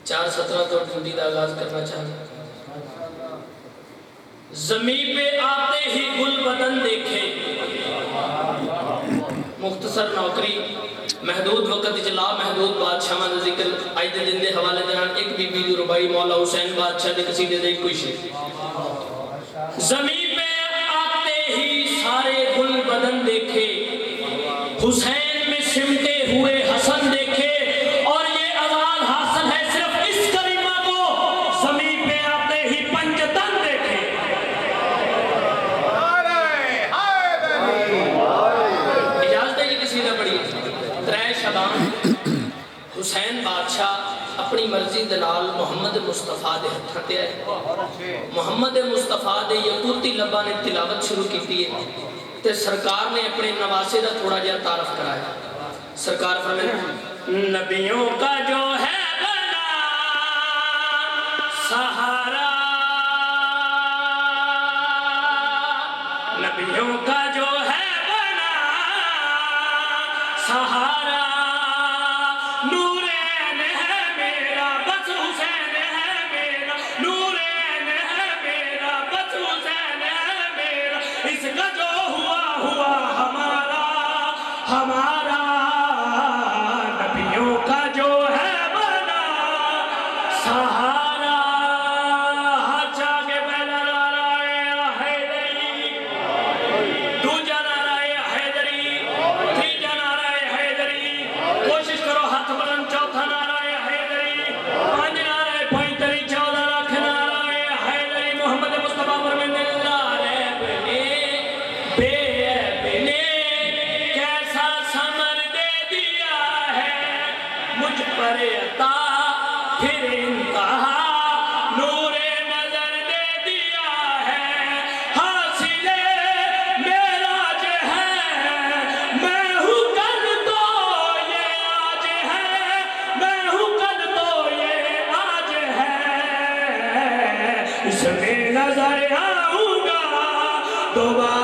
4:17 تو ڈیوٹی کا آغاز کرنا چاہتا زمین پہ آتے ہی گل بدن دیکھے مختصر نوکری محدود وقت اجلا محدود بادشاہ کا ذکر آئی دے دن دے حوالے دہان ایک بی بی دی ربائی مولا حسین بادشاہ دے قصیدے دے کوئی شے زمین پہ آتے ہی سارے گل بدن دیکھے حسین میں سمٹے ہوئے حسن دیکھے اور یہ اذان حاصل ہے صرف اس کلمہ کو زمین پہ آتے ہی پنجتن دیکھے اجازت ہے یہ قصیدہ پڑھی ترے شبان حسین بادشاہ اپنی مرضی دلال محمد مصطفیٰ دے ہتھاتے آئے محمد مصطفیٰ دے یقوتی لبا نے تلاوت شروع کی دیئے تے سرکار نے اپنے نواسے دا تھوڑا جہاں تعارف کرایا سرکار فرمائے نبیوں کا جو ہے بنا سہارا نبیوں کا جو ہے بنا سہارا نورین ہے میرا بس حسین ہے میرا نورین ہے میرا بس حسین ہے میرا اس کا جو ہوا ہمارا ہمارا نبیوں کا جو ہے بنا سہارا چاگے پہلا نعرہ حیدری دوجا نعرہ حیدری تیجا نعرہ حیدری کوشش کرو ہاتھ بلند چوتھا نعرہ حیدری پانچ نعرہ پینتری 14 لاکھ نعرہ حیدری محمد مصطفیٰ فرمائے پر عطا پھر انتہا نور نظر دے دیا ہے حاصل معراج ہے میں ہوں کل تو یہ آج ہے میں ہوں کل تو یہ آج ہے اس میں نظر آؤں گا دوبارہ